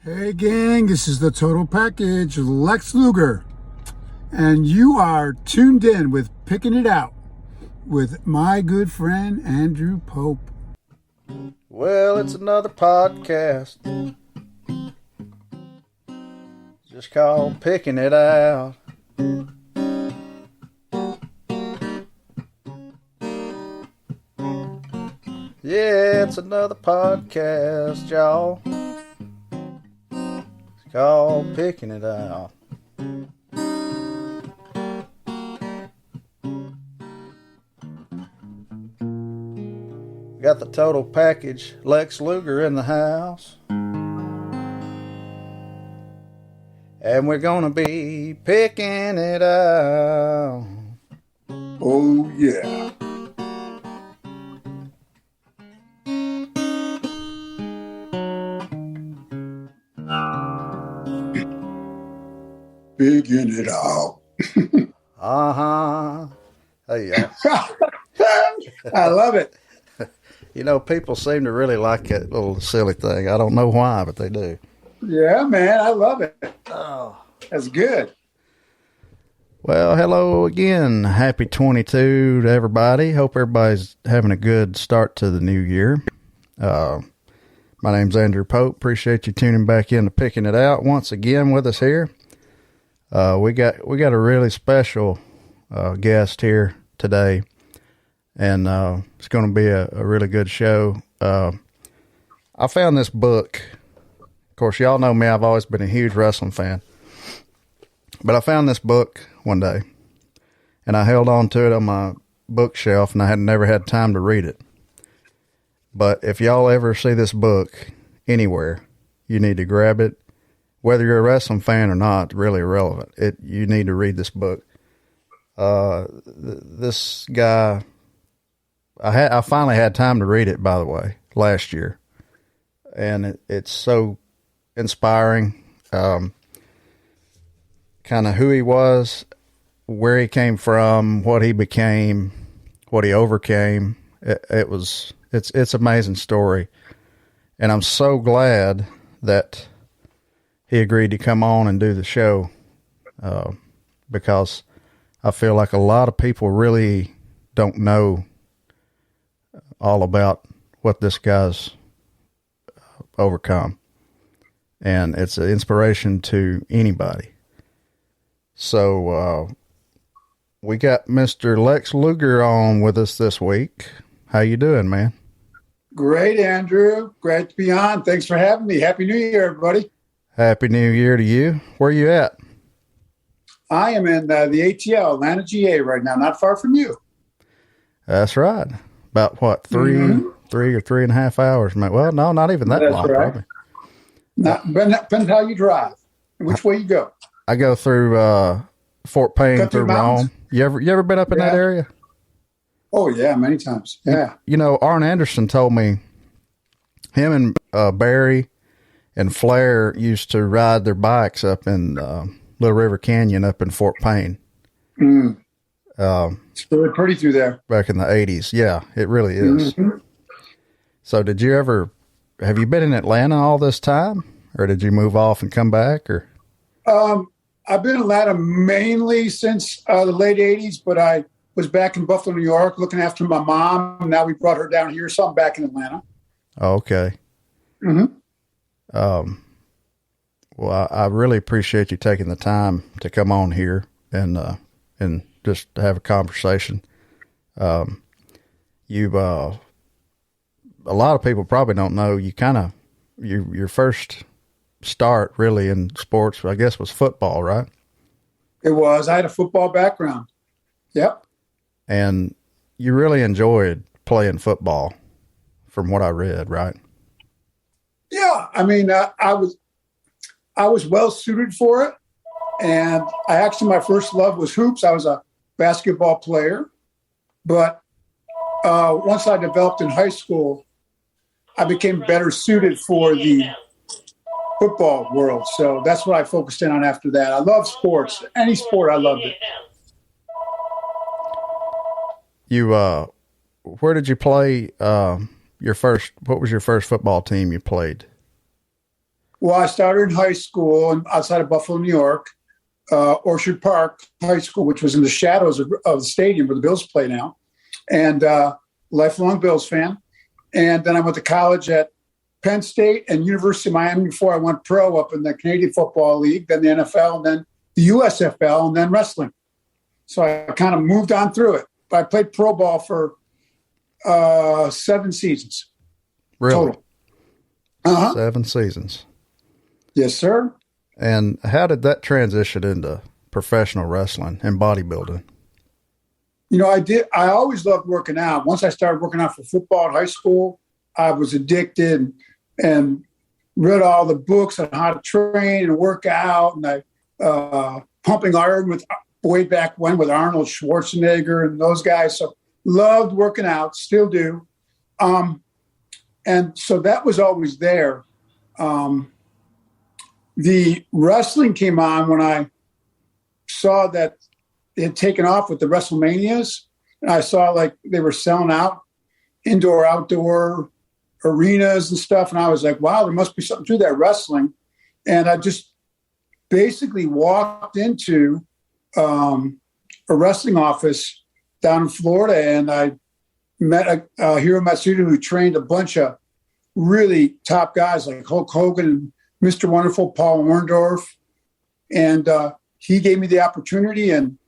Hey gang, this is the Total Package, Lex Luger, and you are tuned in with Picking It Out with my good friend Andrew Pope. Well, it's another podcast, just called Picking It Out. Yeah, it's another podcast, y'all. It's called Picking It Out. Got the total package, Lex Luger in the house. And we're gonna be picking it out. Oh yeah. Picking it out. Hey, y'all. I love it. You know, people seem to really like that little silly thing. I don't know why, but they do. Yeah, man, I love it. Oh. That's good. Well, hello again. Happy 22 to everybody. Hope everybody's having a good start to the new year. My name's Andrew Pope. Appreciate you tuning back in to Picking It Out once again with us here. We got a really special guest here today, and it's going to be a really good show. I found this book. Of course, y'all know me. I've always been a huge wrestling fan. But I found this book one day, and I held on to it on my bookshelf, and I had never had time to read it. But if y'all ever see this book anywhere, you need to grab it. Whether you're a wrestling fan or not, really irrelevant. You need to read this book. This guy, I finally had time to read it, by the way, last year. And it's so inspiring. Kind of who he was, where he came from, what he became, what he overcame. It's an amazing story. And I'm so glad that he agreed to come on and do the show, because I feel like a lot of people really don't know all about what this guy's overcome. And it's an inspiration to anybody. So, we got Mr. Lex Luger on with us this week. How you doing, man? Great, Andrew. Great to be on. Thanks for having me. Happy New Year, everybody. Happy New Year to you. Where you at? I am in the ATL, Atlanta, GA right now, not far from you. That's right. About what, three or 3.5 hours? Well, no, not even that long, right. probably. Depends how you drive and which way you go. I go through Fort Payne through Rome. You ever been up in that area? Oh yeah, many times. Yeah. You know, Arn Anderson told me him and Barry and Flair used to ride their bikes up in Little River Canyon up in Fort Payne. It's really pretty through there. Back in the 80s. Yeah, it really is. Mm-hmm. So have you been in Atlanta all this time, or did you move off and come back, or? I've been in Atlanta mainly since the late 80s, but I was back in Buffalo, New York, looking after my mom. Now we brought her down here, so I'm back in Atlanta. Oh, okay. Mm-hmm. Well, I really appreciate you taking the time to come on here and just have a conversation. A lot of people probably don't know your first start really in sports, I guess, was football, right? It was. I had a football background. Yep. And you really enjoyed playing football from what I read, right? Yeah. I mean, I was well suited for it. And my first love was hoops. I was a basketball player. But once I developed in high school, I became better suited for the football world. So that's what I focused in on after that. I love sports. Any sport, I loved it. Where did you play what was your first football team you played? Well, I started in high school outside of Buffalo, New York, Orchard Park High School, which was in the shadows of the stadium where the Bills play now, and lifelong Bills fan. And then I went to college at Penn State and University of Miami before I went pro up in the Canadian Football League, then the NFL, and then the USFL, and then wrestling. So I kind of moved on through it. But I played pro ball for 7 seasons. Really? Total. Uh-huh. 7 seasons. Yes, sir. And how did that transition into professional wrestling and bodybuilding? You know, I always loved working out. Once I started working out for football in high school, I was addicted and read all the books on how to train and work out. And I pumping iron with way back when with Arnold Schwarzenegger and those guys. So loved working out, still do. And so that was always there. The wrestling came on when I saw that it had taken off with the WrestleManias. And I saw like they were selling out indoor, outdoor arenas and stuff. And I was like, wow, there must be something to that wrestling. And I just basically walked into a wrestling office down in Florida. And I met a Hiro Matsuda who trained a bunch of really top guys like Hulk Hogan and Mr. Wonderful, Paul Orndorff. And he gave me the opportunity and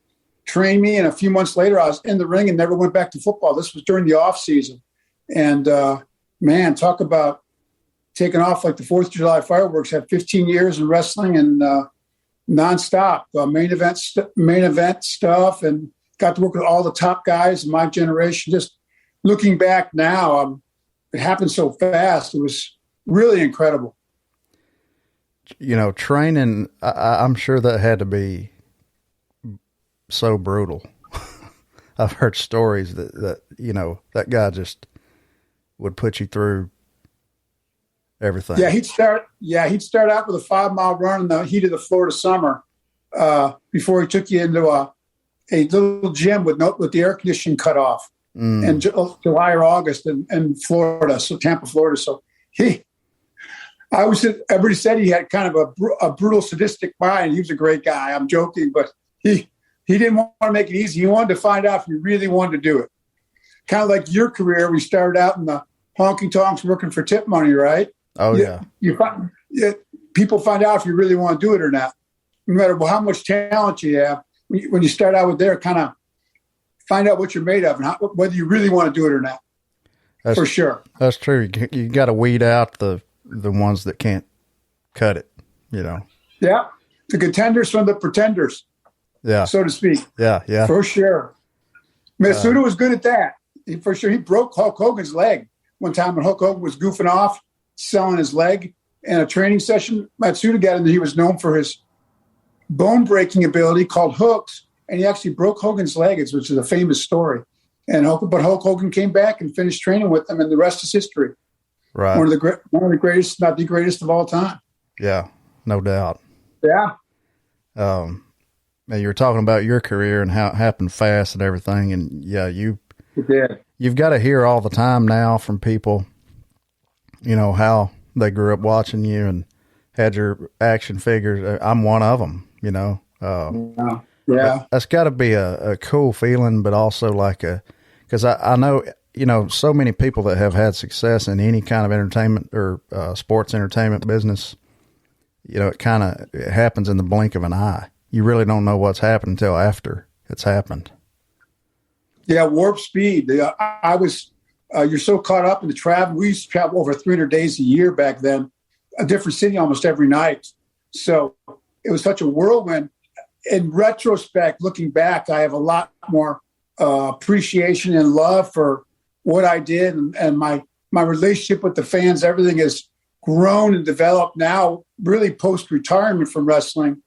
trained me. And a few months later, I was in the ring and never went back to football. This was during the off season. And man, talk about taking off like the 4th of July fireworks. Had 15 years in wrestling and nonstop main event stuff, and got to work with all the top guys in my generation. Just looking back now, it happened so fast. It was really incredible. You know, training, I'm sure that had to be so brutal. I've heard stories that, you know, that guy just would put you through everything. Yeah, he'd start out with a 5-mile run in the heat of the Florida summer before he took you into a little gym with the air conditioning cut off in July or August in Florida, so Tampa, Florida. So everybody said he had kind of a brutal, sadistic mind. He was a great guy. I'm joking, but he didn't want to make it easy. He wanted to find out if you really wanted to do it. Kind of like your career. We started out in the honky tonks working for tip money, right? Oh, yeah. People find out if you really want to do it or not. No matter how much talent you have, when you start out with there, kind of find out what you're made of and whether you really want to do it or not. For sure. That's true. You got to weed out the ones that can't cut it, you know? Yeah. The contenders from the pretenders. Yeah. So to speak. Yeah. Yeah. For sure. Matsuda was good at that. For sure. He broke Hulk Hogan's leg one time when Hulk Hogan was goofing off, selling his leg in a training session. Matsuda got in there. He was known for his bone breaking ability called hooks. And he actually broke Hogan's leg, which is a famous story. But Hulk Hogan came back and finished training with him, and the rest is history. Right. One of the greatest, not the greatest of all time. Yeah, no doubt. Yeah. And you were talking about your career and how it happened fast and everything. And yeah, you've got to hear all the time now from people, you know, how they grew up watching you and had your action figures. I'm one of them, you know. Yeah. That's got to be a cool feeling, but also like because I know, you know, so many people that have had success in any kind of entertainment or sports entertainment business, you know, it happens in the blink of an eye. You really don't know what's happened until after it's happened. Yeah, warp speed. You're so caught up in the travel. We used to travel over 300 days a year back then, a different city almost every night. So it was such a whirlwind. In retrospect, looking back, I have a lot more appreciation and love for what I did, and my relationship with the fans. Everything has grown and developed now, really post-retirement from wrestling,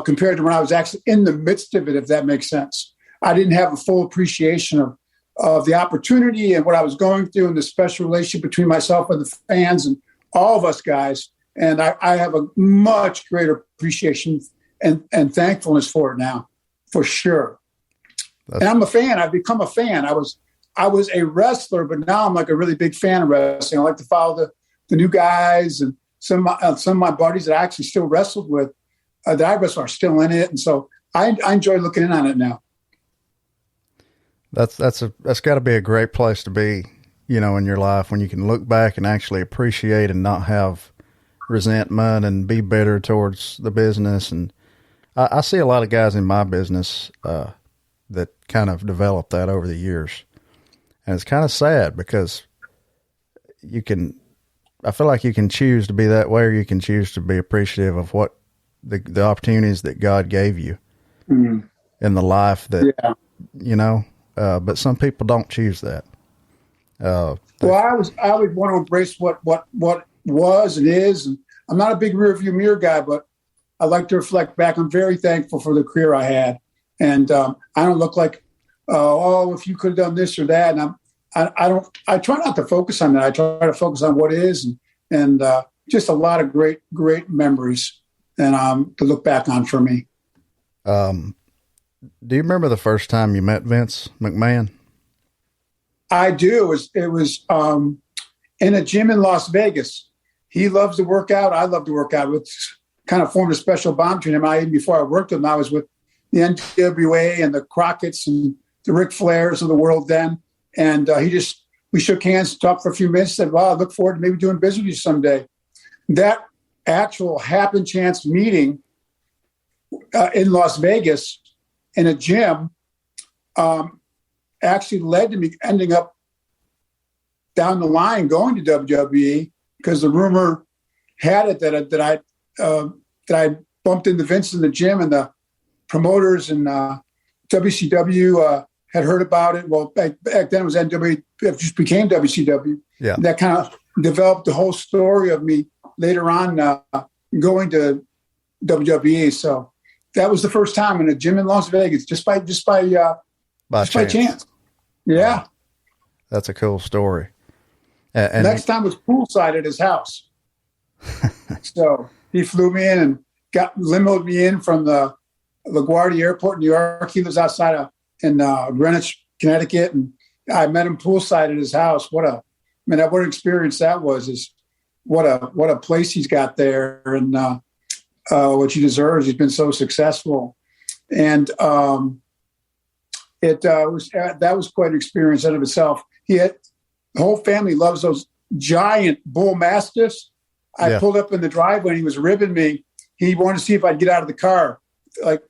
compared to when I was actually in the midst of it, if that makes sense. I didn't have a full appreciation of the opportunity and what I was going through and the special relationship between myself and the fans and all of us guys. And I have a much greater appreciation and thankfulness for it now, for sure. And I'm a fan. I've become a fan. I was a wrestler, but now I'm like a really big fan of wrestling. I like to follow the new guys and some of my buddies that I actually still wrestled with, that I wrestle are still in it. And so I enjoy looking in on it now. That's got to be a great place to be, in your life, when you can look back and actually appreciate and not have resentment and be bitter towards the business. And I see a lot of guys in my business that kind of develop that over the years. And it's kind of sad because I feel like you can choose to be that way, or you can choose to be appreciative of what the opportunities that God gave you in the life that, but some people don't choose that. Well, I would want to embrace what was and is. And I'm not a big rearview mirror guy, but I like to reflect back. I'm very thankful for the career I had. And I don't look like, if you could have done this or that. And I try not to focus on that. I try to focus on what is, and just a lot of great memories and to look back on for me. Do you remember the first time you met Vince McMahon? I do. It was in a gym in Las Vegas. He loves to work out. I love to work out. It's kind of formed a special bond between him. Before I worked with him, I was with the NWA and the Crockett's and the Ric Flairs of the world then. And we shook hands, talked for a few minutes, said, well, I look forward to maybe doing business with you someday. That actual happen chance meeting in Las Vegas in a gym actually led to me ending up down the line going to WWE, because the rumor had it that I bumped into Vince in the gym, and the promoters and WCW had heard about it. Well, back then it was NWA, it just became WCW. Yeah. And that kind of developed the whole story of me later on going to WWE. So that was the first time in a gym in Las Vegas, just by chance. Yeah. That's a cool story. And next time was poolside at his house. So he flew me in and limoed me in from the LaGuardia Airport in New York. He lives outside in Greenwich, Connecticut, and I met him poolside at his house. What an experience that was! Is what a place he's got there, and what he deserves. He's been so successful, and that was quite an experience in of itself. The whole family loves those giant bull mastiffs. I pulled up in the driveway and he was ribbing me. He wanted to see if I'd get out of the car. Like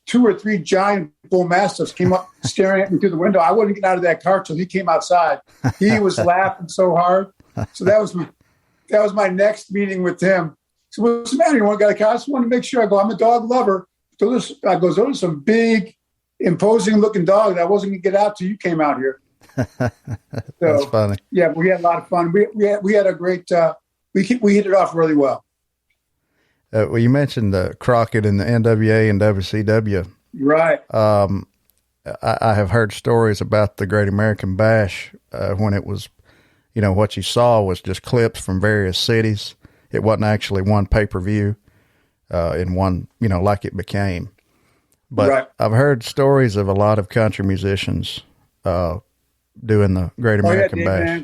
2 or 3 giant bull mastiffs came up staring at me through the window. I wouldn't get out of that car till he came outside. He was laughing so hard. So that was my next meeting with him. So what's the matter? You want to get a car? I just want to make sure. I go, I'm a dog lover. Those are some big, imposing looking dogs. I wasn't going to get out till you came out here. That's funny. Yeah, we had a lot of fun. We had a great, we hit it off really well. Well, you mentioned the Crockett and the NWA and WCW. Right. I have heard stories about the Great American Bash when it was, what you saw was just clips from various cities. It wasn't actually one pay-per-view in one, like it became. But right. I've heard stories of a lot of country musicians doing the Great American Bash.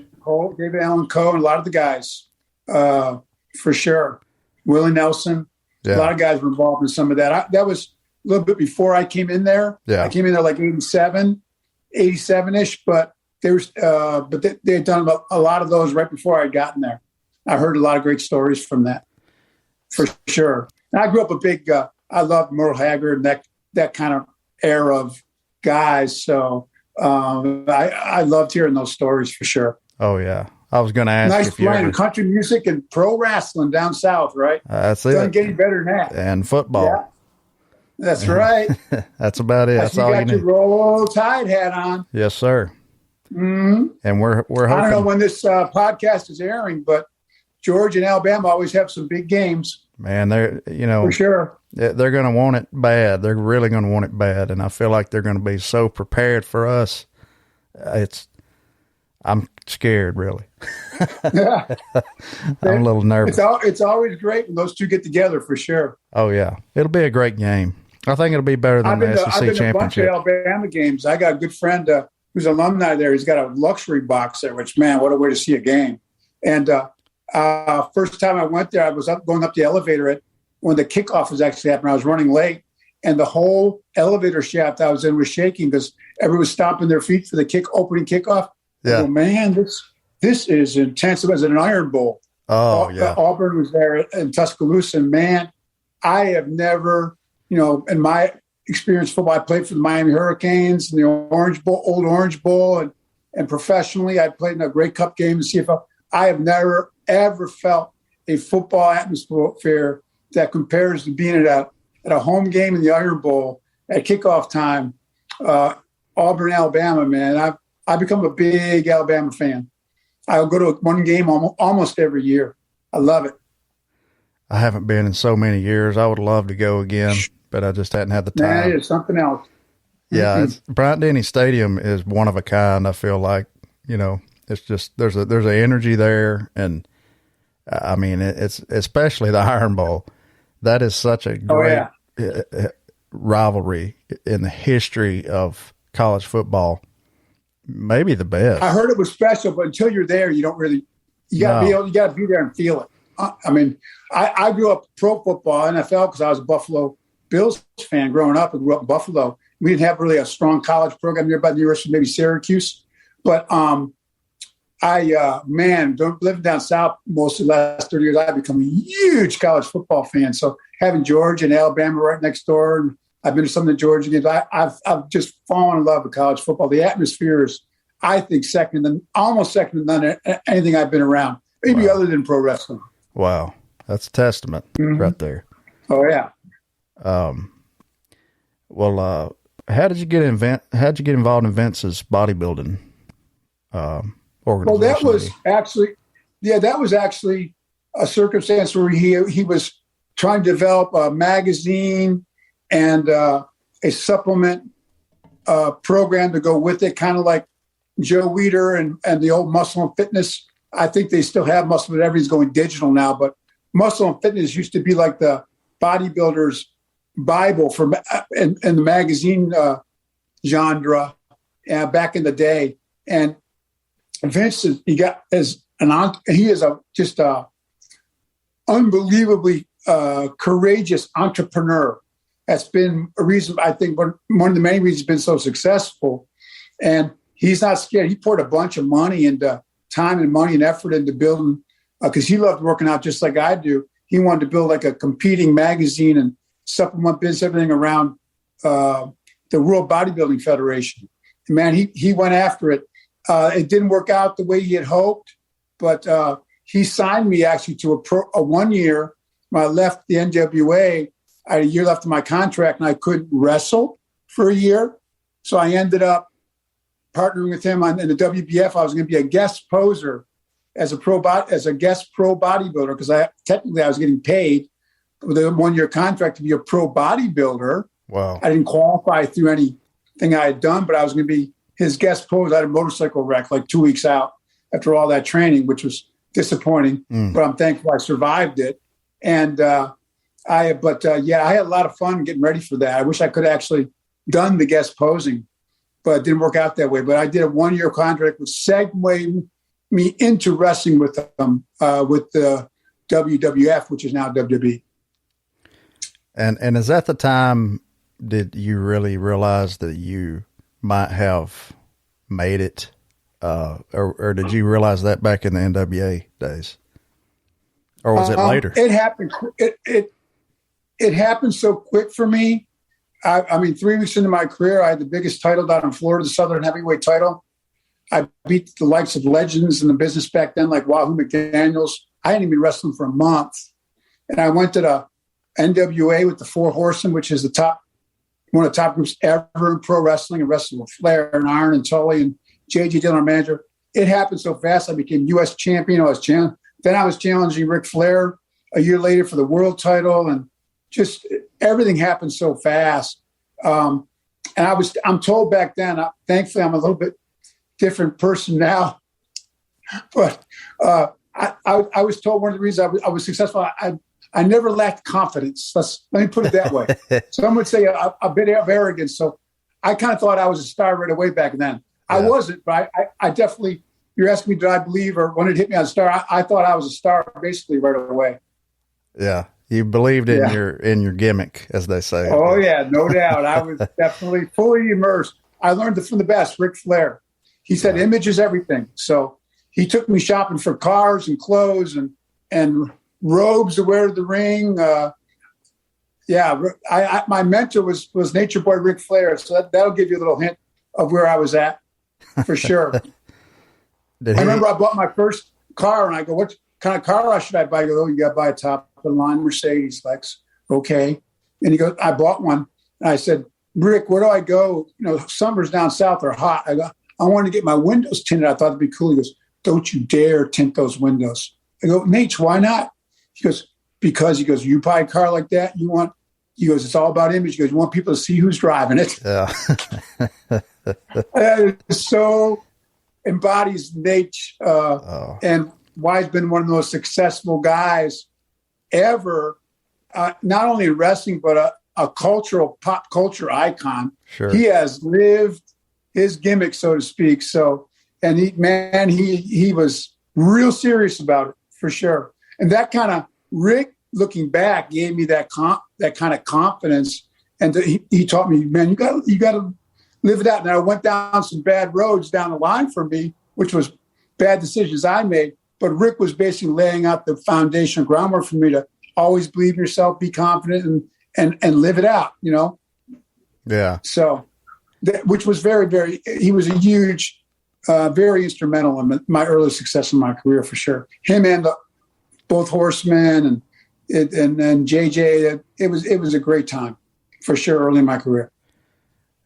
David Allen Coe, and a lot of the guys, for sure. Willie Nelson, a lot of guys were involved in some of that. That was a little bit before I came in there. Yeah. I came in there like 87-ish, but they had done a lot of those right before I had gotten there. I heard a lot of great stories from that, for sure. And I grew up I loved Merle Haggard and that kind of era of guys. So I loved hearing those stories for sure. Oh, yeah. I was going to ask nice if you playing country music and pro wrestling down south, right? That's it. Doesn't get any better than that. And football. Yeah. That's right. That's about it. That's all you need. You got your Roll Tide hat on. Yes, sir. Mm-hmm. And we're hoping. I don't know when this podcast is airing, but Georgia and Alabama always have some big games. Man, they're for sure. They're going to want it bad. They're really going to want it bad, and I feel like they're going to be so prepared for us. I'm scared, really. I'm a little nervous. It's always great when those two get together, for sure. Oh yeah, it'll be a great game. I think it'll be better than the SEC I've been championship. To a bunch of Alabama games. I got a good friend who's an alumni there. He's got a luxury box there, which, man, what a way to see a game. And First time I went there, I was going up the elevator when the kickoff was actually happening. I was running late, and the whole elevator shaft I was in was shaking because everyone was stomping their feet for the opening kickoff. Yeah. Go, man, this is intense. It was an Iron Bowl. Oh, yeah. Auburn was there in Tuscaloosa. And man, I have never, in my experience football, I played for the Miami Hurricanes and the old Orange Bowl, and professionally, I played in a Grey Cup game in CFL. I have never, ever felt a football atmosphere that compares to being at a home game in the Iron Bowl at kickoff time. Auburn, Alabama, man. I've become a big Alabama fan. I'll go to one game almost every year. I love it. I haven't been in so many years. I would love to go again, but I just hadn't had the time. Man, it's something else. Yeah, Bryant-Denny Stadium is one of a kind. I feel like, it's just there's an energy there, and I mean it's especially the Iron Bowl. That is such a great rivalry in the history of college football. Maybe the best. I heard it was special, but until you're there, you don't really. You got to be there and feel it. I mean, I grew up pro football, NFL, because I was a Buffalo Bills fan growing up. I grew up in Buffalo. We didn't have really a strong college program nearby the University of maybe Syracuse, but living down south most of the last 30 years, I've become a huge college football fan. So having Georgia and Alabama right next door, and I've been to some of the Georgia games. I've just fallen in love with college football. The atmosphere is, I think, almost second to none anything I've been around, maybe other than pro wrestling. Wow, that's a testament right there. Oh yeah. Well, how did you get involved in Vince's bodybuilding organization? Well, that was actually a circumstance where he was trying to develop a magazine and a supplement program to go with it, kind of like Joe Weider and the old Muscle and Fitness. I think they still have Muscle, but everything's going digital now. But Muscle and Fitness used to be like the bodybuilder's Bible in the magazine genre back in the day. And Vince, he is just a unbelievably courageous entrepreneur. That's been a reason, I think, one of the many reasons he's been so successful. And he's not scared. He poured a bunch of money into time and money and effort into building, because he loved working out just like I do. He wanted to build like a competing magazine and supplement business, everything around the World Bodybuilding Federation. And man, he went after it. It didn't work out the way he had hoped, but he signed me actually to a 1 year. When I left the NWA, I had a year left of my contract, and I couldn't wrestle for a year. So I ended up partnering with him in the WBF. I was going to be a guest poser as a guest pro bodybuilder, because I was getting paid with a 1 year contract to be a pro bodybuilder. Wow! I didn't qualify through anything I had done, but I was going to be his guest poser. I had a motorcycle wreck like 2 weeks out after all that training, which was disappointing. But I'm thankful I survived it. And I had a lot of fun getting ready for that. I wish I could have actually done the guest posing, but it didn't work out that way. But I did a 1 year contract, which segued me into wrestling with them, with the WWF, which is now WWE. And is that the time did you really realize that you might have made it, or did you realize that back in the NWA days, or was it later? It happened. It happened so quick for me. I mean, 3 weeks into my career, I had the biggest title down in Florida, the Southern Heavyweight title. I beat the likes of legends in the business back then, like Wahoo McDaniels. I hadn't even been wrestling for a month. And I went to the NWA with the Four Horsemen, which is one of the top groups ever in pro wrestling, and wrestled with Flair and Iron and Tully and J.J. Dillon, manager. It happened so fast. I became U.S. champion. Then I was challenging Ric Flair a year later for the world title, and just everything happened so fast. And I'm told back then, thankfully I'm a little bit different person now, but I was told one of the reasons I was successful, I never lacked confidence. Let me put it that way. Some would say a bit of arrogance. So I kind of thought I was a star right away back then. Yeah. I wasn't, but I definitely you're asking me, did I believe, or when it hit me on Star, I thought I was a star basically right away. Yeah. You believed in your gimmick, as they say. Oh yeah, no doubt. I was definitely fully immersed. I learned it from the best, Ric Flair. He said, image is everything. So he took me shopping for cars and clothes and robes to wear to the ring. My mentor was Nature Boy Ric Flair. So that'll give you a little hint of where I was at for sure. I remember I bought my first car and I go, what kind of car should I buy? I go, oh, you got to buy a top of the line Mercedes, Lex. Okay. And he goes, I bought one. And I said, Rick, where do I go? You know, summers down south are hot. I go, I wanted to get my windows tinted. I thought it'd be cool. He goes, don't you dare tint those windows. I go, Nate, why not? He goes, because you buy a car like that, he goes, it's all about image. He goes, you want people to see who's driving it. Yeah. It so embodies Nate and why he's been one of the most successful guys ever, not only in wrestling, but a cultural pop culture icon. Sure. He has lived his gimmick, so to speak. So, and he was real serious about it for sure. And that kind of Rick, looking back, gave me that kind of confidence. And he taught me, man, you got to live it out. And I went down some bad roads down the line for me, which was bad decisions I made. But Rick was basically laying out the foundation groundwork for me to always believe in yourself, be confident, and live it out, you know? Yeah. So, which was very, very, he was a huge, very instrumental in my early success in my career for sure. Him and both Horsemen and JJ, it was a great time for sure early in my career.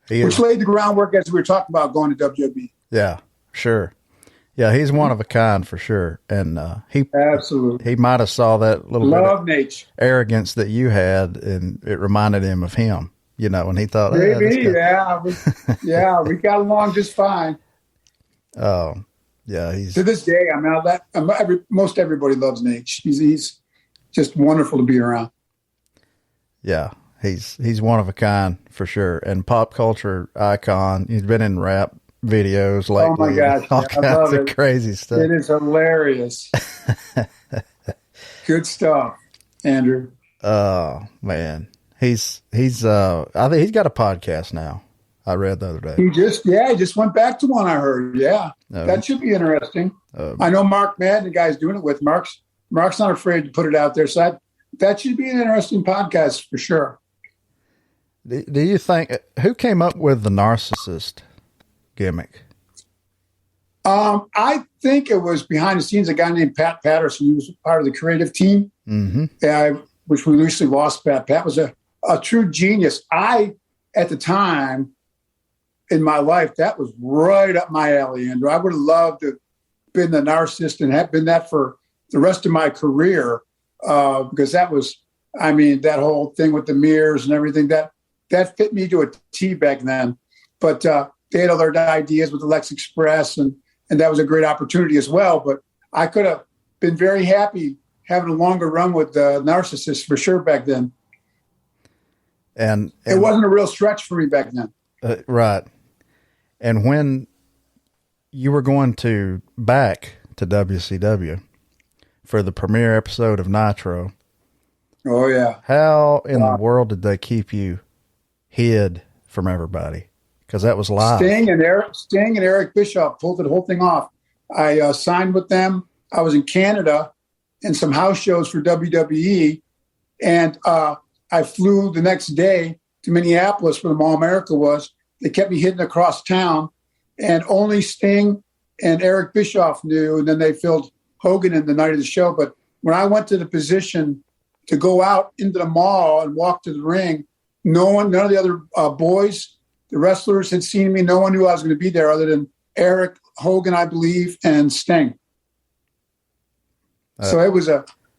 Which laid the groundwork as we were talking about going to WWE. Yeah, sure. Yeah, he's one of a kind for sure. And absolutely, he might have saw that little bit of arrogance that you had, and it reminded him of him, you know, and he thought, maybe, we got along just fine. Oh, yeah. He's to this day, most everybody loves Nate. He's just wonderful to be around. Yeah, he's one of a kind for sure, and pop culture icon. He's been in rap videos lately. Oh my gosh, all kinds of crazy stuff. It is hilarious. Good stuff, Andrew. Oh man, he's I think he's got a podcast now. I read the other day. He just went back to one. I heard. Yeah, that should be interesting. I know Mark Madden, the guy's doing it with. Mark's not afraid to put it out there. So that should be an interesting podcast for sure. Do you think who came up with the narcissist gimmick? I think it was behind the scenes a guy named Pat Patterson. He was part of the creative team, which we recently lost. Pat was a true genius. At the time in my life, that was right up my alley, Andrew. I would have loved to have been the narcissist and have been that for the rest of my career, because that was, that whole thing with the mirrors and everything, that fit me to a T back then. But they had other ideas with the Lex Express, and that was a great opportunity as well. But I could have been very happy having a longer run with the Narcissist for sure back then. And it wasn't a real stretch for me back then. Right. And when you were going back to WCW for the premiere episode of Nitro. Oh, yeah. How in the world did they keep you hid from everybody? Because that was live. Sting and Eric Bischoff pulled the whole thing off. I signed with them. I was in Canada in some house shows for WWE. And I flew the next day to Minneapolis where the Mall America was. They kept me hidden across town. And only Sting and Eric Bischoff knew. And then they filled Hogan in the night of the show. But when I went to the position to go out into the mall and walk to the ring, none of the other boys, the wrestlers had seen me. No one knew I was going to be there other than Eric, Hogan, I believe, and Sting. So it was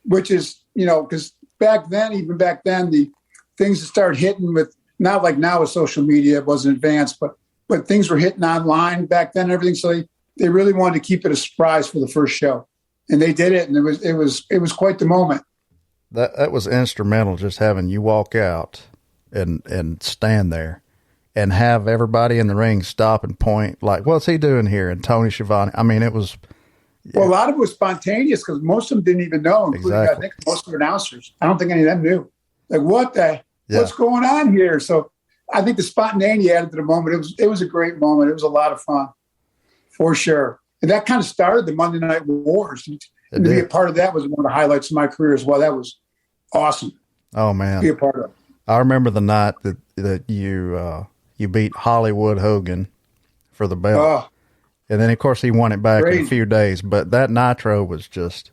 which is, because even back then, the things that started hitting with, not like now with social media, it wasn't advanced, but things were hitting online back then and everything. So they really wanted to keep it a surprise for the first show. And they did it. And it was quite the moment. That was instrumental, just having you walk out and stand there and have everybody in the ring stop and point like, what's he doing here? And Tony Schiavone. I mean, it was. Yeah. Well, a lot of it was spontaneous because most of them didn't even know, including I think most of the announcers. I don't think any of them knew. Like, what's going on here? So I think the spontaneity added to the moment. It was a great moment. It was a lot of fun, for sure. And that kind of started the Monday Night Wars. And to be a part of that was one of the highlights of my career as well. That was awesome. Oh man, to be a part of. I remember the night that you beat Hollywood Hogan for the belt. Oh. And then, of course, he won it back in a few days. But that Nitro was just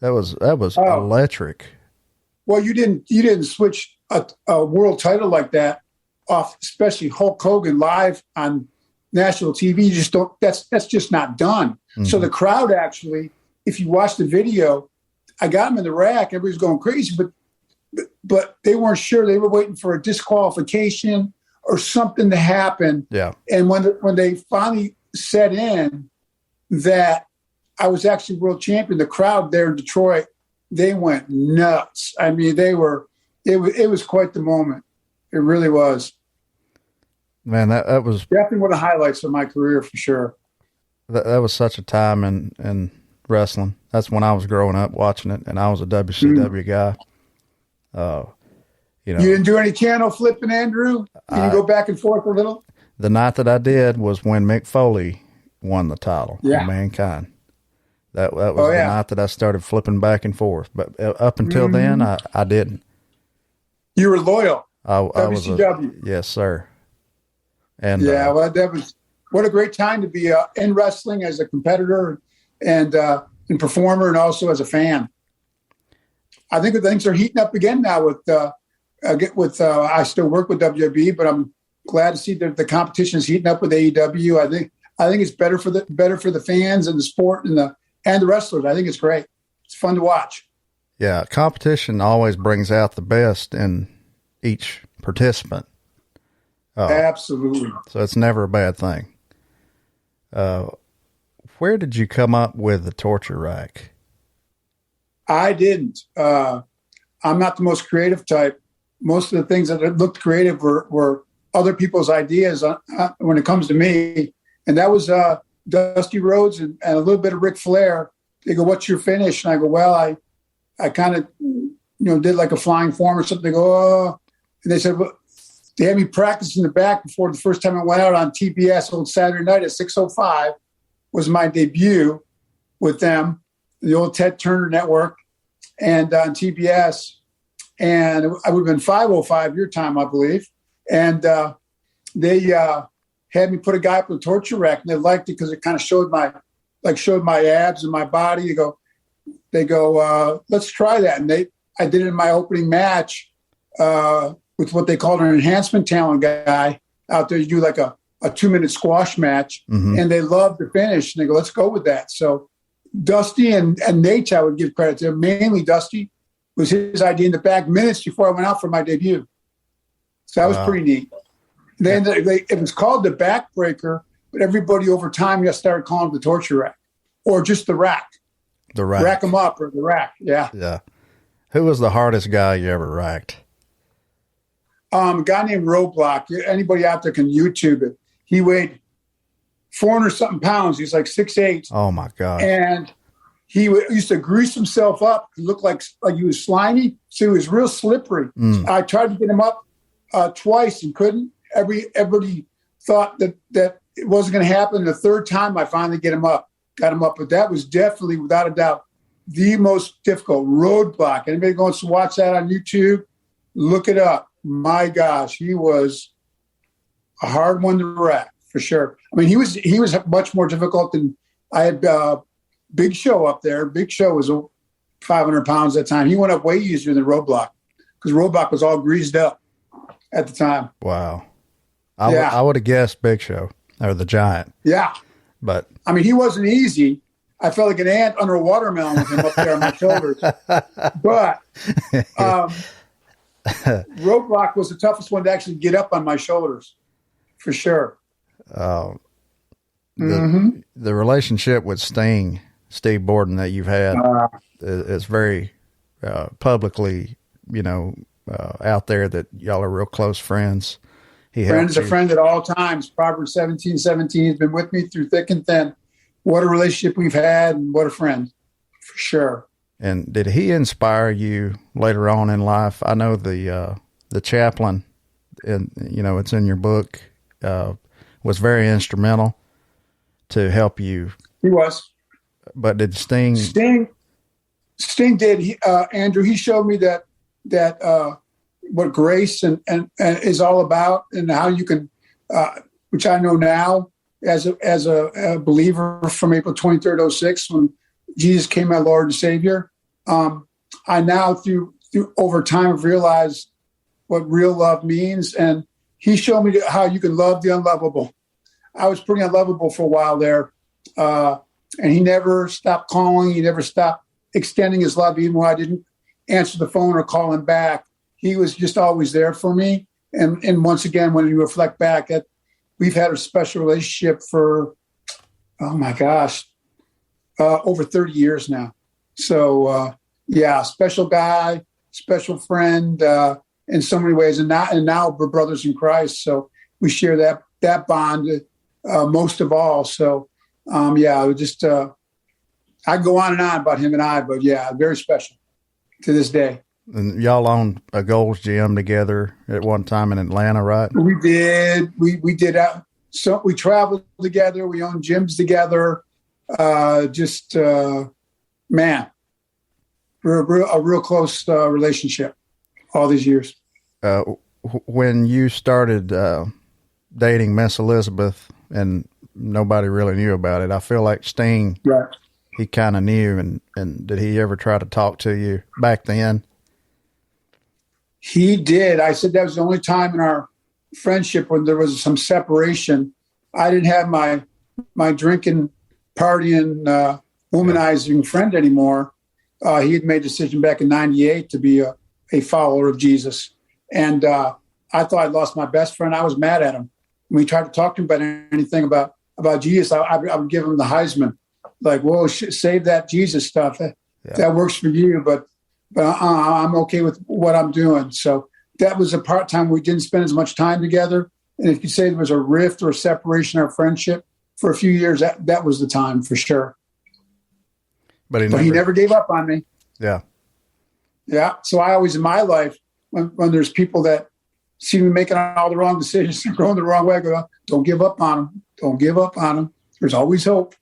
that was electric. Well, you didn't switch a world title like that off, especially Hulk Hogan live on national TV. You just don't. That's just not done. Mm-hmm. So the crowd actually, if you watch the video, I got him in the rack. Everybody's going crazy, but they weren't sure. They were waiting for a disqualification or something to happen. Yeah. And when they finally set in that I was actually world champion, the crowd there in Detroit, they went nuts. I mean, it was quite the moment. It really was. Man, that was definitely one of the highlights of my career for sure. That was such a time in wrestling. That's when I was growing up watching it, and I was a WCW guy. You didn't do any channel flipping, Andrew? You go back and forth a little? The night that I did was when Mick Foley won the title for Mankind. That was the night that I started flipping back and forth. But up until then, I didn't. You were loyal. WCW. Yes, sir. And well, that was what a great time to be in wrestling as a competitor and performer, and also as a fan. I think that things are heating up again now with I still work with WWE, but I'm glad to see that the competition is heating up with AEW. I think it's better for the fans and the sport and the wrestlers. I think it's great. It's fun to watch. Yeah, competition always brings out the best in each participant. Absolutely. So it's never a bad thing. Where did you come up with the torture rack? I didn't. I'm not the most creative type. Most of the things that looked creative were other people's ideas when it comes to me. And that was Dusty Rhodes and a little bit of Ric Flair. They go, "What's your finish?" And I go, "Well, I kind of, did like a flying form or something." They go, "Oh," and they said, "Well," they had me practice in the back before the first time I went out on TBS on Saturday night at 6:05 was my debut with them, the old Ted Turner Network, and on TBS. And I would have been 5:05 your time, I believe. And they had me put a guy up in the torture rack, and they liked it because it kind of showed my abs and my body. They go, "Let's try that." And I did it in my opening match with what they called an enhancement talent guy out there. You do like a 2-minute squash match, and they loved the finish. And they go, "Let's go with that." So Dusty and Nate, I would give credit to. Mainly Dusty was his idea in the back minutes before I went out for my debut. So that was pretty neat. Then it was called the backbreaker, but everybody over time just started calling it the torture rack or just the rack. The rack. Rack them up or the rack. Yeah. Yeah. Who was the hardest guy you ever racked? A guy named Roadblock. Anybody out there can YouTube it. He weighed 400 something pounds. He's like 6'8". Oh my God. And he used to grease himself up. He looked like he was slimy. So he was real slippery. I tried to get him up twice and couldn't. Everybody thought that it wasn't going to happen. The third time I finally got him up. But that was definitely, without a doubt, the most difficult. Roadblock. Anybody wants to watch that on YouTube, look it up. My gosh, he was a hard one to rack for sure. I mean, he was much more difficult than I had. Big Show up there. Big Show was 500 pounds at the time. He went up way easier than Roadblock because Roadblock was all greased up at the time. Wow. I would have guessed Big Show or the Giant. Yeah. But I mean, he wasn't easy. I felt like an ant under a watermelon with him up there on my shoulders. But Roadblock was the toughest one to actually get up on my shoulders, for sure. The relationship with Steve Borden that you've had is very publicly, out there that y'all are real close friends. he Friend helped is a you. friend at all times. Proverbs 17:17 has been with me through thick and thin. What a relationship we've had, and what a friend, for sure. And did he inspire you later on in life? I know the chaplain, and it's in your book, was very instrumental to help you. He was. But did Sting did, Andrew. He showed me that what grace and is all about, and how you can, which I know now as a believer from April 23rd, 06, when Jesus came my Lord and Savior. I now through over time have realized what real love means, and he showed me how you can love the unlovable. I was pretty unlovable for a while there, and he never stopped calling. He never stopped extending his love, even when I didn't answer the phone or call him back. He was just always there for me. And once again, when you reflect back, we've had a special relationship for, oh my gosh, over 30 years now. So, special guy, special friend, in so many ways. And now we're brothers in Christ. So we share that bond most of all. So, just I go on and on about him and I, but very special to this day. And y'all owned a Gold's Gym together at one time in Atlanta, right? We did. We did. So we traveled together. We owned gyms together. Man, we're a real close relationship all these years. When you started dating Miss Elizabeth and nobody really knew about it, I feel like Sting, right, he kind of knew. And did he ever try to talk to you back then? He did. I said that was the only time in our friendship when there was some separation. I didn't have my drinking, partying, womanizing friend anymore. He had made a decision back in '98 to be a follower of Jesus. And I thought I'd lost my best friend. I was mad at him. When we tried to talk to him about anything about Jesus, I would give him the Heisman. Like, whoa, save that Jesus stuff. That works for you, but I'm okay with what I'm doing. So that was a part-time we didn't spend as much time together. And if you say there was a rift or a separation in our friendship for a few years, that was the time for sure. But he never gave up on me. Yeah. Yeah. So I always, in my life, when there's people that see me making all the wrong decisions and going the wrong way, I go, don't give up on them. Don't give up on them. There's always hope.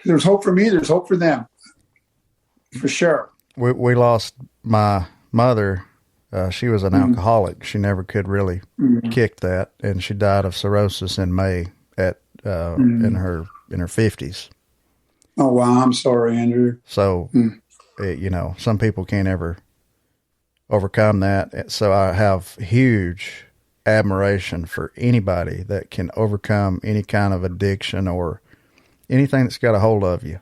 There's hope for me. There's hope for them. For sure. We lost my mother. She was an alcoholic. She never could really kick that, and she died of cirrhosis in May in her 50s. Oh wow, I'm sorry, Andrew. So, some people can't ever overcome that. So I have huge admiration for anybody that can overcome any kind of addiction or anything that's got a hold of you.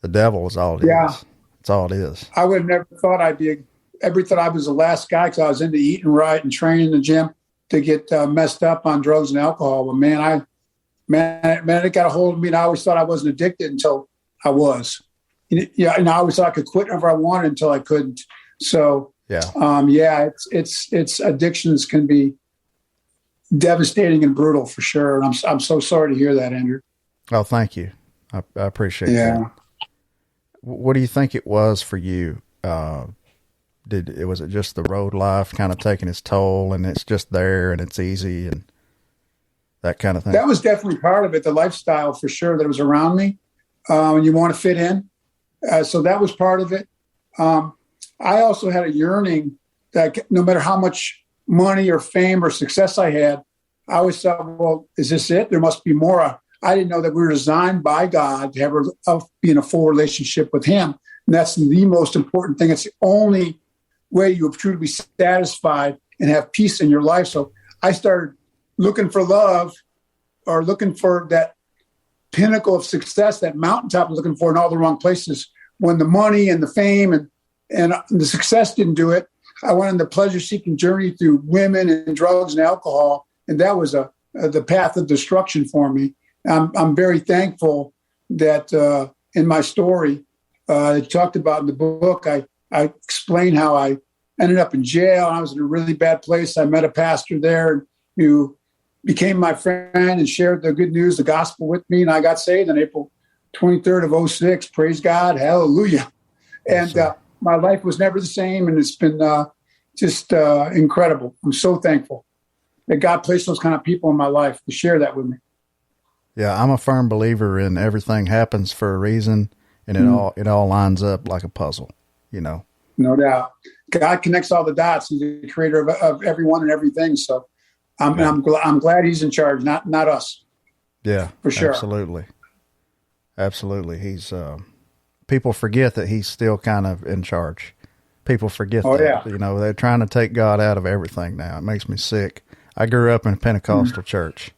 The devil is all it is. That's all it is. I would have never thought I'd be. Every thought I was the last guy because I was into eating right and training in the gym to get messed up on drugs and alcohol. But man, it got a hold of me, and I always thought I wasn't addicted until I was. And I always thought I could quit whenever I wanted until I couldn't. So it's addictions can be devastating and brutal for sure. And I'm so sorry to hear that, Andrew. Oh, thank you. I appreciate that. What do you think it was for you? Was it just the road life kind of taking its toll, and it's just there and it's easy and that kind of thing? That was definitely part of it. The lifestyle for sure that was around me. And you want to fit in. So that was part of it. I also had a yearning that no matter how much money or fame or success I had, I always thought, well, is this it? There must be more. I didn't know that we were designed by God to be in a full relationship with him. And that's the most important thing. It's the only way you truly be satisfied and have peace in your life. So I started looking for love, or looking for that pinnacle of success, that mountaintop I was looking for in all the wrong places. When the money and the fame and the success didn't do it, I went on the pleasure-seeking journey through women and drugs and alcohol. And that was the path of destruction for me. I'm very thankful that in my story, I talked about in the book, I explained how I ended up in jail. I was in a really bad place. I met a pastor there, and who became my friend and shared the good news, the gospel with me. And I got saved on April 23rd of '06. Praise God. Hallelujah. And my life was never the same. And it's been just incredible. I'm so thankful that God placed those kind of people in my life to share that with me. Yeah, I'm a firm believer in everything happens for a reason, and it all lines up like a puzzle, you know. No doubt. God connects all the dots. He's the creator of everyone and everything. So I'm glad he's in charge, not us. Yeah, for sure. Absolutely. He's people forget that he's still kind of in charge. People forget that. Yeah. You know, they're trying to take God out of everything now. It makes me sick. I grew up in a Pentecostal church.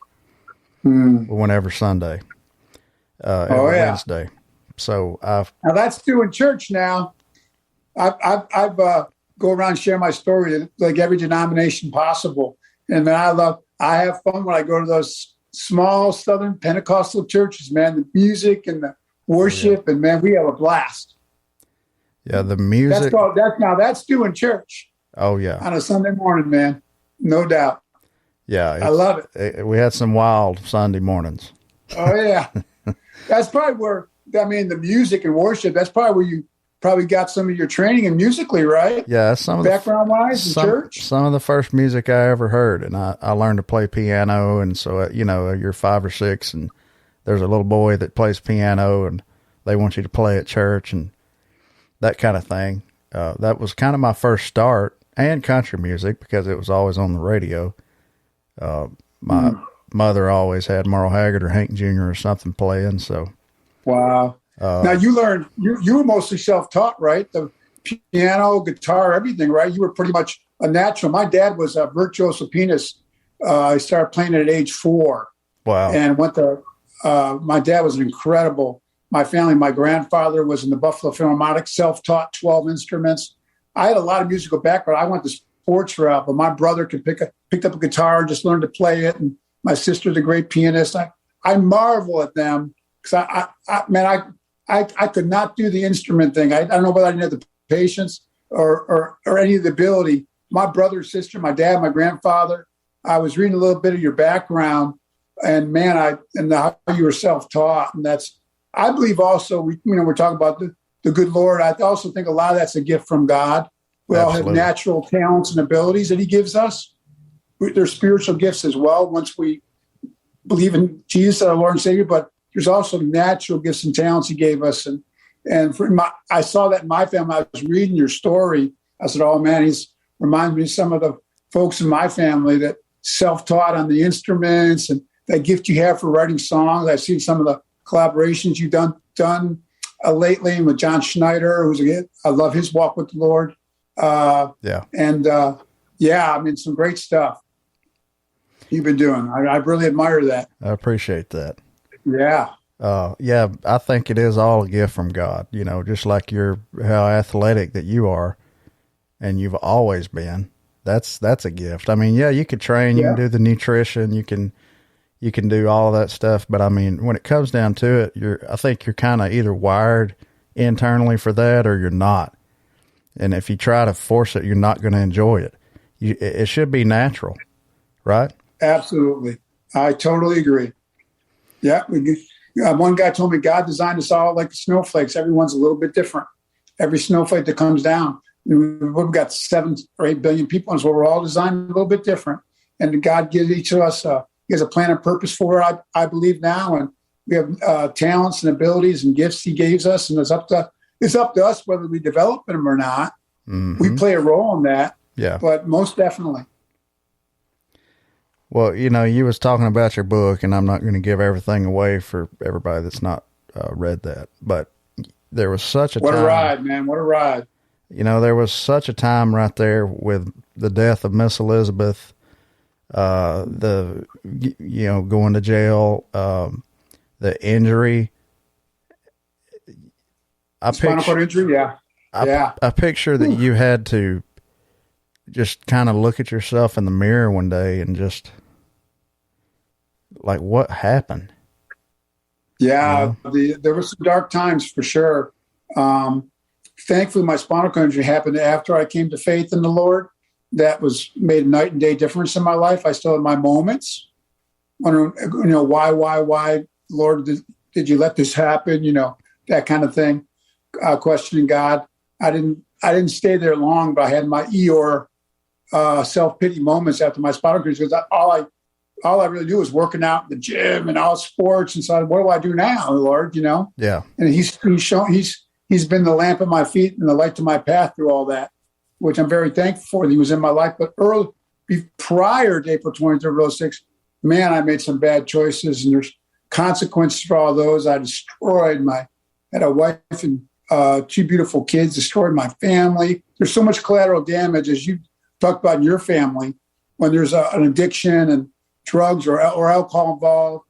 Whenever Sunday, every Wednesday. So now that's doing church now. I've go around and share my story like every denomination possible, and then I have fun when I go to those small Southern Pentecostal churches. Man, the music and the worship, and man, we have a blast. Yeah, the music. That's doing church. Oh yeah, on a Sunday morning, man, no doubt. Yeah, I love it. We had some wild Sunday mornings. Oh yeah, that's probably where the music and worship. That's probably where you probably got some of your training in musically, right? Yeah, some of background wise in church. Some of the first music I ever heard, and I learned to play piano, and so you're 5 or 6, and there's a little boy that plays piano, and they want you to play at church, and that kind of thing. That was kind of my first start, and country music because it was always on the radio. My mother always had Merle Haggard or Hank Jr. or something playing. So, wow. Now you learned, you were mostly self-taught, right? The piano, guitar, everything, right? You were pretty much a natural. My dad was a virtuoso pianist. I started playing it at age 4. Wow. And my dad was an incredible, my grandfather was in the Buffalo Philharmonic, self-taught 12 instruments. I had a lot of musical background. I went to sports route, but my brother picked up a guitar and just learned to play it. And my sister's a great pianist. I marvel at them because I could not do the instrument thing. I don't know whether I didn't have the patience or any of the ability. My brother, sister, my dad, my grandfather. I was reading a little bit of your background, and man, how you were self-taught, and I believe also we're talking about the good Lord. I also think a lot of that's a gift from God. We all have natural talents and abilities that he gives us. There's spiritual gifts as well once we believe in Jesus, our Lord and Savior, but there's also natural gifts and talents he gave us. And I saw that in my family. I was reading your story. I said, oh, man, he's reminded me of some of the folks in my family that self-taught on the instruments and that gift you have for writing songs. I've seen some of the collaborations you've done lately with John Schneider, I love his walk with the Lord. Some great stuff you've been doing. I really admire that. I appreciate that. Yeah. I think it is all a gift from God, just like how athletic that you are and you've always been. That's a gift. I mean, yeah, you could train, you can do the nutrition, you can do all of that stuff. But I mean, when it comes down to it, I think you're kind of either wired internally for that or you're not. And if you try to force it, you're not going to enjoy it. It should be natural, right? Absolutely. I totally agree. Yeah. One guy told me God designed us all like snowflakes. Everyone's a little bit different. Every snowflake that comes down, we've got 7 or 8 billion people, and so we're all designed a little bit different. And God gives each of us, he has a plan and purpose for it, I believe now. And we have talents and abilities and gifts he gave us. And it's up to us whether we develop them or not. Mm-hmm. We play a role in that. Yeah. But most definitely. Well, you was talking about your book, and I'm not going to give everything away for everybody that's not read that. But there was such a time. What a ride, man. What a ride. There was such a time right there with the death of Miss Elizabeth, going to jail, the injury. Spinal cord injury, yeah. I picture that you had to just kind of look at yourself in the mirror one day and just like, what happened? Yeah, there were some dark times for sure. Thankfully, my spinal cord injury happened after I came to faith in the Lord. that was made a night and day difference in my life. I still have my moments, wondering, why, Lord, did you let this happen? That kind of thing. Questioning God. I didn't stay there long, but I had my Eeyore self-pity moments after my spinal cord, because all I really do is working out in the gym and all sports. And so, what do I do now, Lord? Yeah. And he's been the lamp of my feet and the light to my path through all that, which I'm very thankful for that he was in my life. But prior to April 23rd of 06, man, I made some bad choices, and there's consequences for all those. I had a wife and 2 beautiful kids, destroyed my family. There's so much collateral damage, as you talked about in your family, when there's an addiction and drugs or alcohol involved,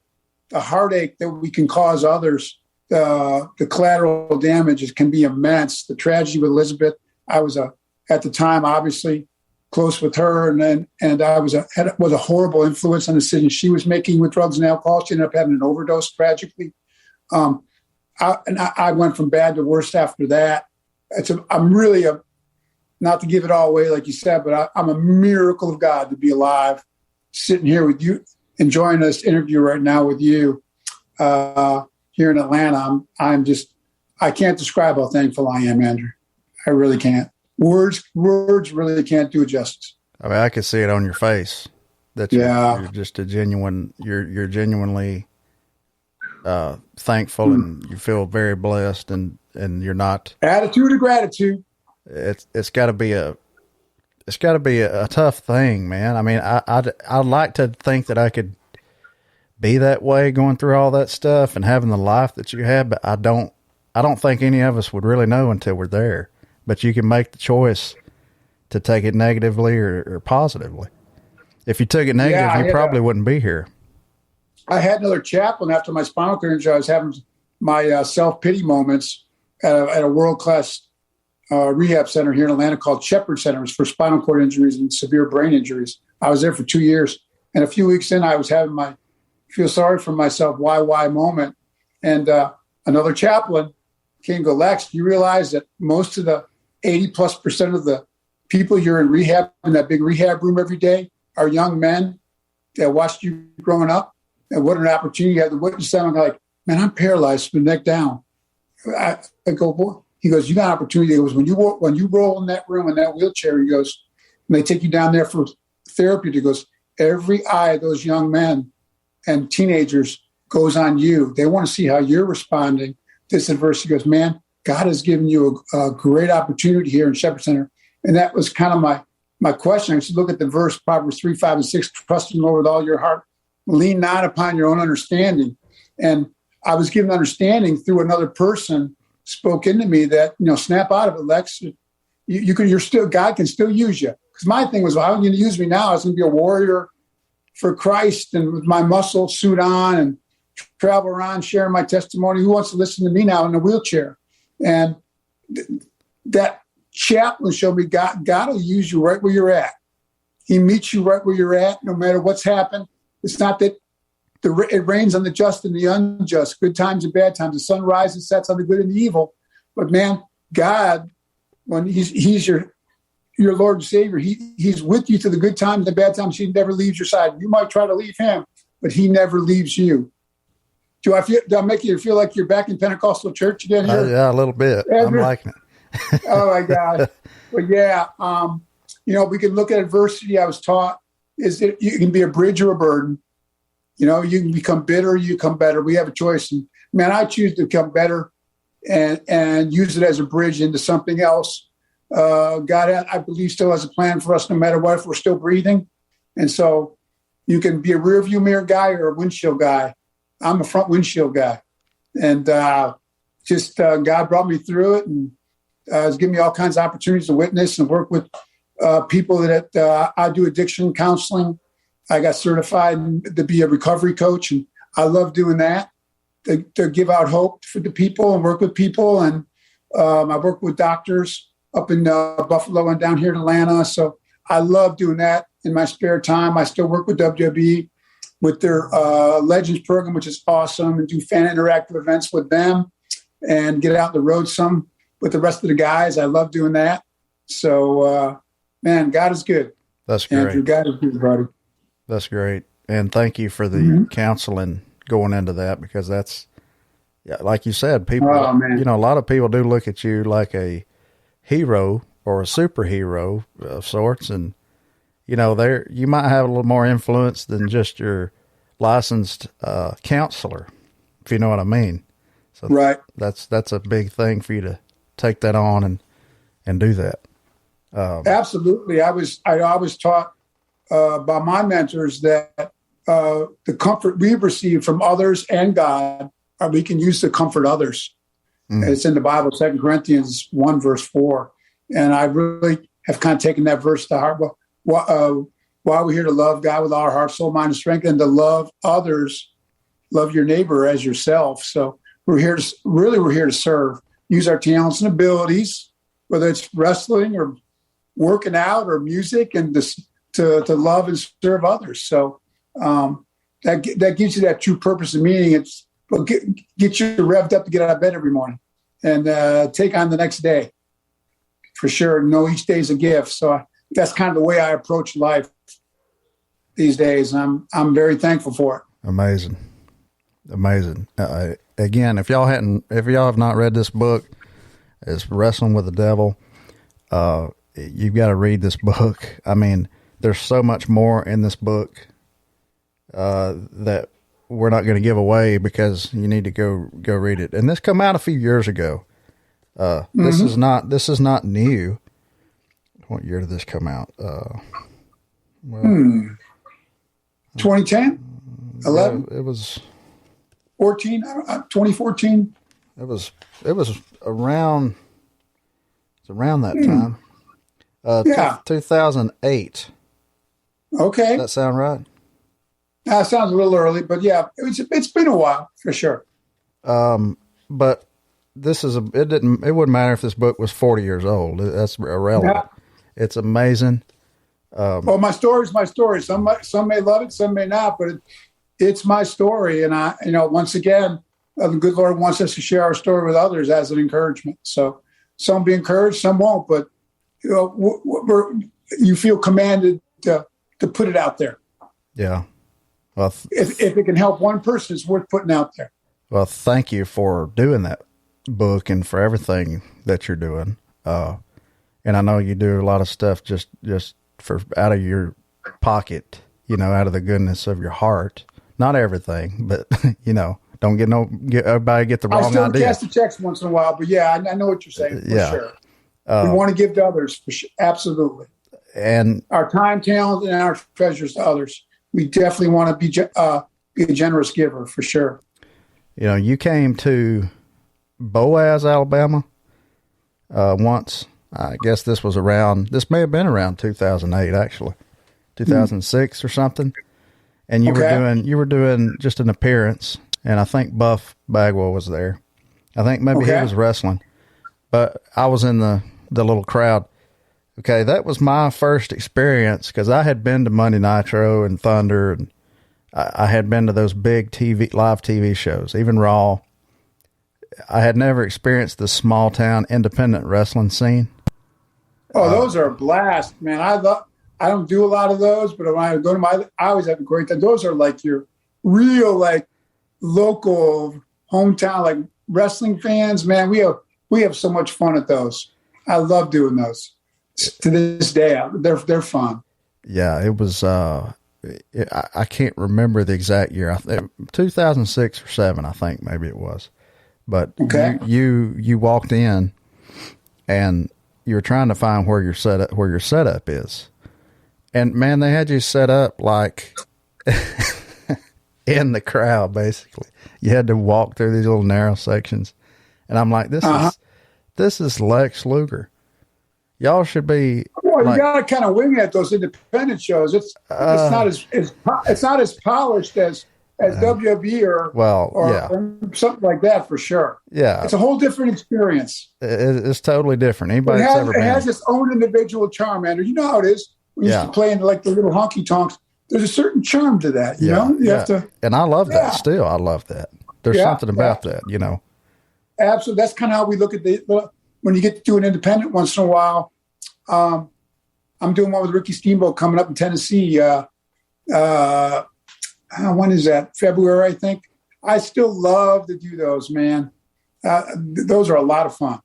the heartache that we can cause others, the collateral damages can be immense. The tragedy with Elizabeth, I was at the time, obviously close with her, and I was a horrible influence on the decision she was making with drugs and alcohol. She ended up having an overdose tragically. I went from bad to worse after that. I'm really not to give it all away, like you said, but I'm a miracle of God to be alive, sitting here with you, enjoying this interview right now with you here in Atlanta. I can't describe how thankful I am, Andrew. I really can't. Words really can't do it justice. I mean, I can see it on your face that you're just you're genuinely thankful, and you feel very blessed, and you're not. Attitude of gratitude. It's got to be a tough thing, man. I mean, I'd like to think that I could be that way going through all that stuff and having the life that you have, but I don't think any of us would really know until we're there. But you can make the choice to take it negatively or positively. If you took it negative, you probably wouldn't be here. I had another chaplain after my spinal cord injury. I was having my self-pity moments at a world-class rehab center here in Atlanta called Shepherd Centers for spinal cord injuries and severe brain injuries. I was there for 2 years. And a few weeks in, I was having my feel sorry for myself, why moment. And another chaplain came and go, Lex, you realize that most of the 80+% of the people you're in rehab, in that big rehab room every day, are young men that watched you growing up. And what an opportunity you have to witness them. I'm like, man, I'm paralyzed from the neck down. I go, boy. He goes, you got an opportunity. He goes, when you roll in that room in that wheelchair, he goes, and they take you down there for therapy. He goes, every eye of those young men and teenagers goes on you. They want to see how you're responding to this adversity. He goes, man, God has given you a great opportunity here in Shepherd Center. And that was kind of my question. I should look at the verse, Proverbs 3, 5, and 6, trust in the Lord with all your heart. Lean not upon your own understanding. And I was given understanding through another person spoke into me that, snap out of it, Lex. You're still, God can still use you. Because my thing was, well, how are you going to use me now? I was going to be a warrior for Christ and with my muscle suit on and travel around sharing my testimony. Who wants to listen to me now in a wheelchair? And that chaplain showed me God will use you right where you're at. He meets you right where you're at, no matter what's happened. It's not that it rains on the just and the unjust, good times and bad times. The sun rises and sets on the good and the evil. But man, God, when he's your Lord and Savior, he's with you through the good times and the bad times. He never leaves your side. You might try to leave him, but he never leaves you. Do I make you feel like you're back in Pentecostal church again here? Yeah, a little bit. I'm liking it. Oh my gosh. But yeah, we can look at adversity. I was taught is that you can be a bridge or a burden. You can become bitter, you become better. We have a choice. And man, I choose to become better and use it as a bridge into something else. God, I believe, still has a plan for us no matter what, if we're still breathing. And so you can be a rear view mirror guy or a windshield guy. I'm a front windshield guy. And God brought me through it and has given me all kinds of opportunities to witness and work with people that I do addiction counseling. I got certified to be a recovery coach, and I love doing that, to give out hope for the people and work with people. And I work with doctors up in Buffalo and down here in Atlanta. So I love doing that in my spare time. I still work with WWE with their Legends program, which is awesome, and do fan interactive events with them and get out on the road some with the rest of the guys. I love doing that. So man, God is good. That's great. Andrew, God is good, buddy. That's great. And thank you for the counseling going into that, because that's, like you said, people, a lot of people do look at you like a hero or a superhero of sorts. And, you might have a little more influence than just your licensed counselor, if you know what I mean. So right. That's a big thing for you to take that on and do that. Absolutely. I was taught by my mentors that the comfort we receive from others and God, we can use to comfort others. It's in the Bible, 2 Corinthians 1, verse 4. And I really have kind of taken that verse to heart. Why we're here to love God with all our heart, soul, mind, and strength, and to love others, love your neighbor as yourself. So we're here to serve, use our talents and abilities, whether it's wrestling or working out or music, and to love and serve others. So that gives you that true purpose and meaning. It's get you revved up to get out of bed every morning and take on the next day. For sure, know each day is a gift. So that's kind of the way I approach life these days. And I'm very thankful for it. Amazing. Again, if y'all have not read this book, it's Wrestling with the Devil. You've got to read this book. I mean, there's so much more in this book that we're not going to give away, because you need to go read it. And this come out a few years ago. This is not new. What year did this come out? 2010, 11. It was 14. 2014. It was around. It's around that time. 2008. Okay. Does that sound right? That sounds a little early, but yeah, it's been a while for sure. But this is it wouldn't matter if this book was 40 years old. That's irrelevant. Yeah. It's amazing. Well, my story is my story. Some may love it, some may not, but it's my story. And once again, the good Lord wants us to share our story with others as an encouragement. So some be encouraged, some won't, but you feel commanded to put it out there. Yeah. Well, if it can help one person, it's worth putting out there. Well, thank you for doing that book and for everything that you're doing. And I know you do a lot of stuff just for out of your pocket, out of the goodness of your heart. Not everything, but don't get everybody get the wrong idea. I still cast the checks once in a while, but yeah, I know what you're saying for sure. We want to give to others for sure. Absolutely. And our time, talent, and our treasures to others. We definitely want to be a generous giver for sure. You came to Boaz, Alabama, once. I guess this may have been around 2008, actually, 2006 or something. And you were doing just an appearance, and I think Buff Bagwell was there. I think maybe he was wrestling, but I was in the little crowd. Okay, that was my first experience, because I had been to Monday Nitro and Thunder, and I had been to those big live TV shows, even Raw. I had never experienced the small town independent wrestling scene. Oh, those are a blast, man. I don't do a lot of those, but when I go to I always have a great time. Those are like your real, like, local hometown, like, wrestling fans, man. We have so much fun at those. I love doing those. To this day, they're fun. Yeah, it was. I can't remember the exact year. 2006 or 7, I think maybe it was. But you walked in, and you were trying to find where your setup is, and man, they had you set up like in the crowd. Basically, you had to walk through these little narrow sections, and I'm like, this is Lex Luger. Y'all should be. Well, you got to kind of wing it at those independent shows. It's not as polished as WWE or something like that for sure. Yeah, it's a whole different experience. It's totally different. Anybody that's ever been. It has its own individual charm, Andrew. You know how it is when you play in like the little honky tonks. There's a certain charm to that. You know, you have to. And I love that. Still, I love that. There's something about that. Absolutely, that's kind of how we look at when you get to do an independent once in a while. I'm doing one with Ricky Steamboat coming up in Tennessee. When is that? February, I think. I still love to do those, man. Those are a lot of fun.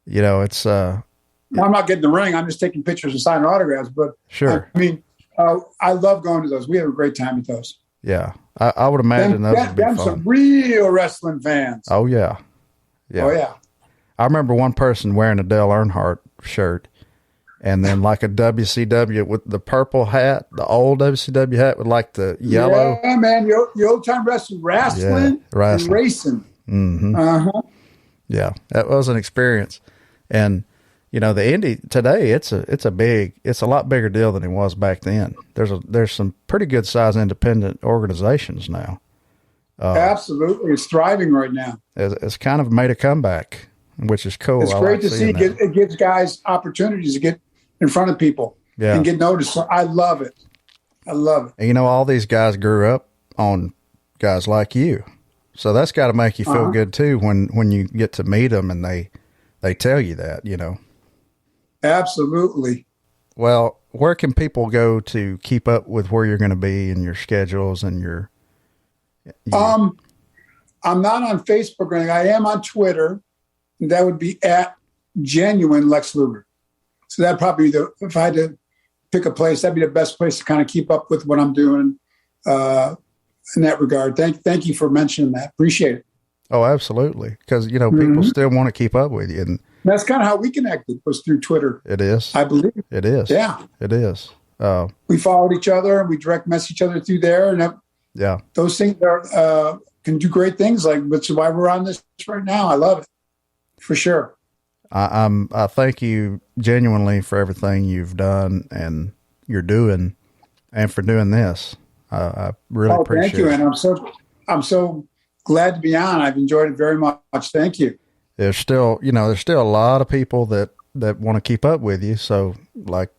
You know, it's I'm not getting the ring. I'm just taking pictures and signing autographs. But sure. I mean, I love going to those. We have a great time at those. Yeah, I would imagine those would be fun. Some real wrestling fans. Oh yeah, yeah. Oh yeah. I remember one person wearing a Dale Earnhardt shirt, and then like a WCW with the purple hat, the old WCW hat with like the yellow. Yeah, man, the old time wrestling, and racing. Mm-hmm. Uh-huh. Yeah, that was an experience. And you know, the indie today, it's a lot bigger deal than it was back then. There's some pretty good sized independent organizations now. Absolutely, it's thriving right now. It's kind of made a comeback, which is cool. It's great to see. It gives guys opportunities to get in front of people and get noticed. So I love it. And you know, all these guys grew up on guys like you, so that's got to make you feel good too when you get to meet them and they tell you that, you know. Absolutely. Well, where can people go to keep up with where you're going to be and your schedules and your? I'm not on Facebook or anything. I am on Twitter. And that would be at Genuine Lex Luger. So that'd probably be if I had to pick a place, that'd be the best place to kind of keep up with what I'm doing in that regard. Thank you for mentioning that. Appreciate it. Oh, absolutely. Because, you know, people still want to keep up with you. And that's kind of how we connected, was through Twitter. It is. I believe. It is. Yeah. It is. We followed each other and we direct message each other through there. And those things can do great things, which is why we're on this right now. I love it. For sure. I thank you genuinely for everything you've done and you're doing and for doing this. I really appreciate it. Thank you. And I'm so glad to be on. I've enjoyed it very much. Thank you. There's still a lot of people that want to keep up with you. So like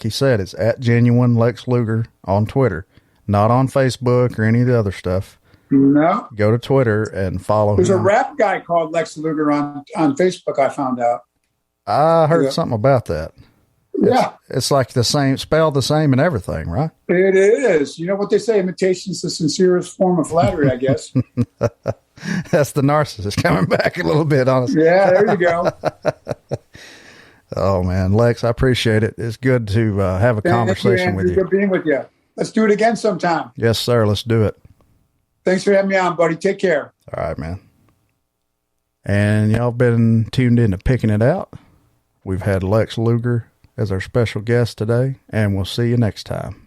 he said, it's at Genuine Lex Luger on Twitter, not on Facebook or any of the other stuff. No. Go to Twitter and follow There's him. a rap guy called Lex Luger on Facebook, I found out. I heard something about that. It's like the same, spelled the same and everything, right? It is. You know what they say, imitation is the sincerest form of flattery, I guess. That's the narcissist coming back a little bit on us. Yeah, there you go. Oh, man. Lex, I appreciate it. It's good to have a conversation with you. Good being with you. Let's do it again sometime. Yes, sir. Let's do it. Thanks for having me on, buddy. Take care. All right, man. And y'all been tuned in to Picking It Out. We've had Lex Luger as our special guest today, and we'll see you next time.